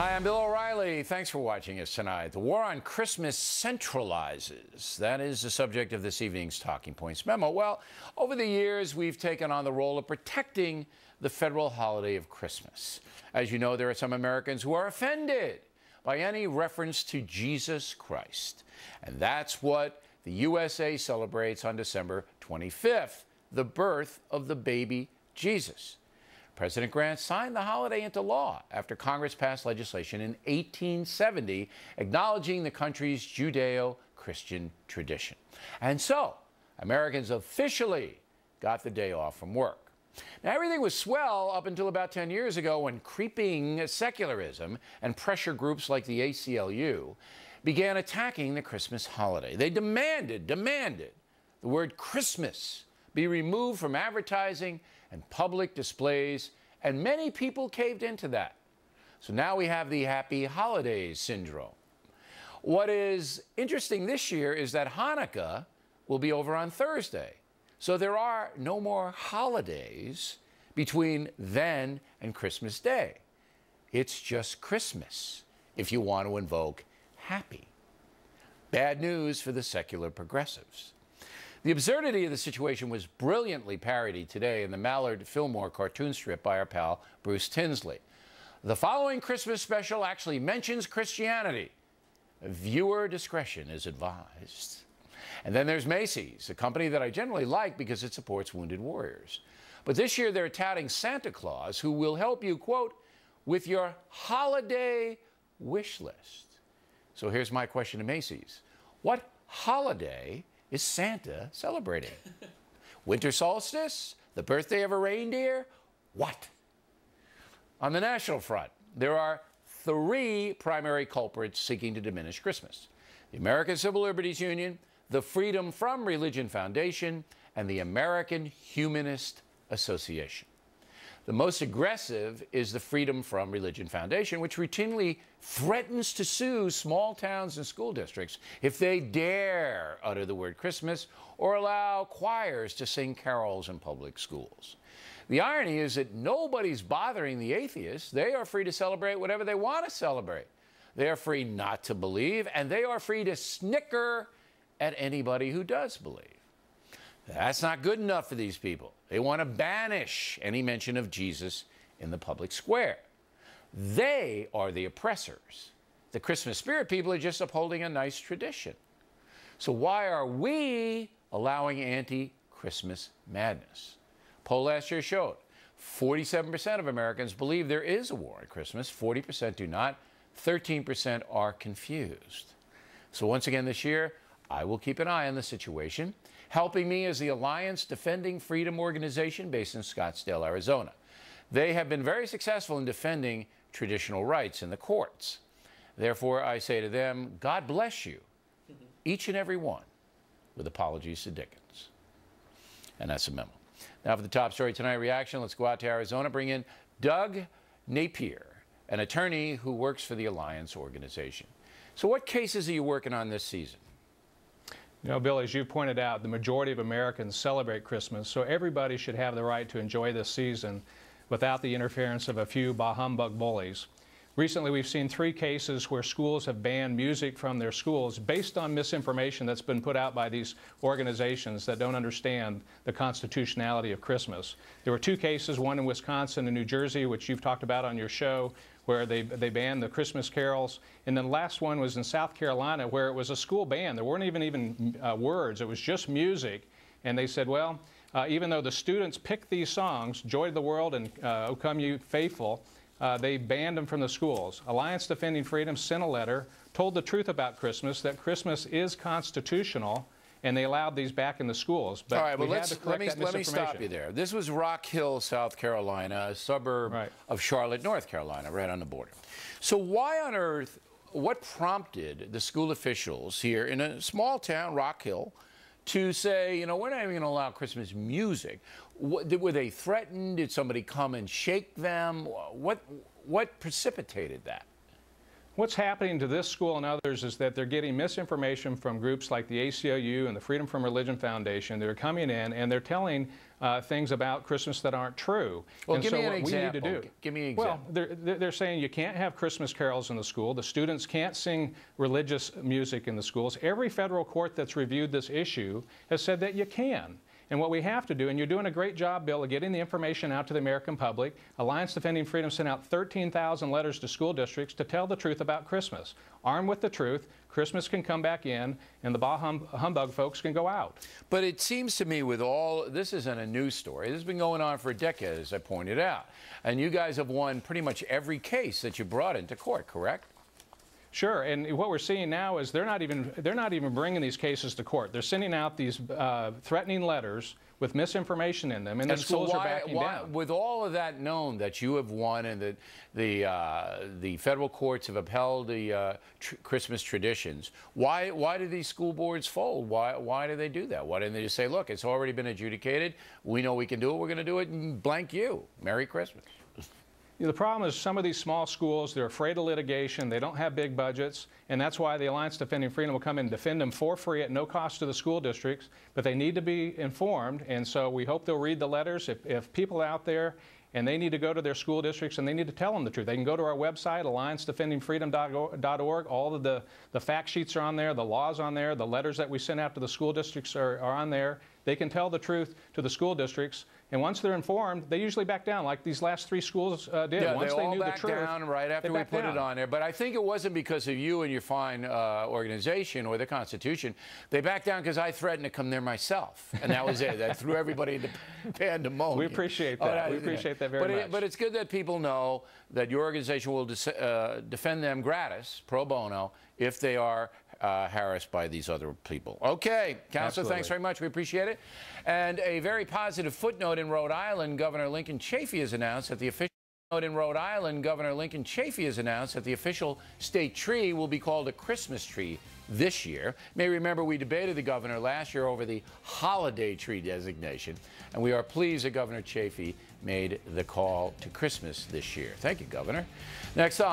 Hi, I'm Bill O'Reilly. Thanks for watching us tonight. The war on Christmas centralizes. That is the subject of this evening's Talking Points memo. Well, over the years, we've taken on the role of protecting the federal holiday of Christmas. As you know, there are some Americans who are offended by any reference to Jesus Christ. And that's what the USA celebrates on December 25th, the birth of the baby Jesus. President Grant signed the holiday into law after Congress passed legislation in 1870 acknowledging the country's Judeo-Christian tradition. And so, Americans officially got the day off from work. Now, everything was swell up until about 10 years ago when creeping secularism and pressure groups like the ACLU began attacking the Christmas holiday. They demanded the word Christmas be removed from advertising and public displays, and many people caved into that. So now we have the Happy Holidays syndrome. What is interesting this year is that Hanukkah will be over on Thursday. So there are no more holidays between then and Christmas Day. It's just Christmas if you want to invoke happy. Bad news for the secular progressives. The absurdity of the situation was brilliantly parodied today in the Mallard Fillmore cartoon strip by our pal Bruce Tinsley. The following Christmas special actually mentions Christianity. Viewer discretion is advised. And then there's Macy's, a company that I generally like because it supports wounded warriors. But this year they're touting Santa Claus, who will help you, quote, with your holiday wish list. So here's my question to Macy's. What holiday is Santa celebrating? Winter solstice? The birthday of a reindeer? What? On the national front, there are three primary culprits seeking to diminish Christmas: the American Civil Liberties Union, the Freedom from Religion Foundation, and the American Humanist Association. The most aggressive is the Freedom from Religion Foundation, which routinely threatens to sue small towns and school districts if they dare utter the word Christmas or allow choirs to sing carols in public schools. The irony is that nobody's bothering the atheists. They are free to celebrate whatever they want to celebrate. They are free not to believe, and they are free to snicker at anybody who does believe. That's not good enough for these people. They want to banish any mention of Jesus in the public square. They are the oppressors. The Christmas spirit people are just upholding a nice tradition. So why are we allowing anti-Christmas madness? A poll last year showed 47% of Americans believe there is a war on Christmas, 40% do not, 13% are confused. So once again this year, I will keep an eye on the situation. Helping me is the Alliance Defending Freedom organization based in Scottsdale, Arizona. They have been very successful in defending traditional rights in the courts. Therefore, I say to them, God bless you, each and every one, with apologies to Dickens. And that's a memo. Now for the top story tonight reaction, let's go out to Arizona, bring in Doug Napier, an attorney who works for the Alliance organization. So what cases are you working on this season? You know, Bill, as you pointed out, the majority of Americans celebrate Christmas, so everybody should have the right to enjoy this season without the interference of a few bah humbug bullies. Recently, we've seen 3 cases where schools have banned music from their schools based on misinformation that's been put out by these organizations that don't understand the constitutionality of Christmas. There were 2 cases, one in Wisconsin and New Jersey, which you've talked about on your show, where they banned the Christmas carols. And then the last one was in South Carolina, where it was a school band. There weren't even words. It was just music. And they said, well, even though the students picked these songs, Joy to the World and O Come You Faithful, they banned them from the schools. Alliance Defending Freedom sent a letter, told the truth about Christmas, that Christmas is constitutional, and they allowed these back in the schools. But all right, well, let me stop you there. This was Rock Hill, South Carolina, a suburb of Charlotte, North Carolina, right on the border. So why on earth, what prompted the school officials here in a small town, Rock Hill, to say, you know, we're not even going to allow Christmas music? Were they threatened? Did somebody come and shake them? What precipitated that? What's happening to this school and others is that they're getting misinformation from groups like the ACLU and the Freedom from Religion Foundation. They're coming in and they're telling things about Christmas that aren't true. Well, and give so me an what example. We need to do, give me an example. Well, they're saying you can't have Christmas carols in the school. The students can't sing religious music in the schools. Every federal court that's reviewed this issue has said that you can. And what we have to do, and you're doing a great job, Bill, of getting the information out to the American public. Alliance Defending Freedom sent out 13,000 letters to school districts to tell the truth about Christmas. Armed with the truth, Christmas can come back in, and the bah humbug folks can go out. But it seems to me with all, this isn't a news story. This has been going on for a decade, as I pointed out. And you guys have won pretty much every case that you brought into court, correct? Sure, and what we're seeing now is they're not even bringing these cases to court. They're sending out these threatening letters with misinformation in them, and the schools are backing down. With all of that known that you have won and that the federal courts have upheld the Christmas traditions, why do these school boards fold? Why do they do that? Why didn't they just say, look, it's already been adjudicated. We know we can do it. We're going to do it, and blank you. Merry Christmas. The problem is some of these small schools, they're afraid of litigation, they don't have big budgets, and that's why the Alliance Defending Freedom will come in and defend them for free at no cost to the school districts, but they need to be informed, and so we hope they'll read the letters. If people out there, and they need to go to their school districts and they need to tell them the truth. They can go to our website, alliancedefendingfreedom.org. All of the fact sheets are on there, the laws on there, the letters that we send out to the school districts are on there. They can tell the truth to the school districts, and once they're informed, they usually back down, like these last 3 schools did. Yeah, once they knew back the truth, down right after we put it on there. But I think it wasn't because of you and your fine organization or the Constitution. They backed down because I threatened to come there myself, and that was it. That threw everybody into pandemonium. We appreciate that. We appreciate that very much. But it's good that people know that your organization will defend them gratis, pro bono, if they are harassed by these other people. Okay, Counselor, Absolutely. Thanks very much. We appreciate it. And a very positive footnote in Rhode Island, Governor Lincoln Chafee has announced that the official state tree will be called a Christmas tree this year. You may remember we debated the governor last year over the holiday tree designation, and we are pleased that Governor Chafee made the call to Christmas this year. Thank you, Governor. Next on.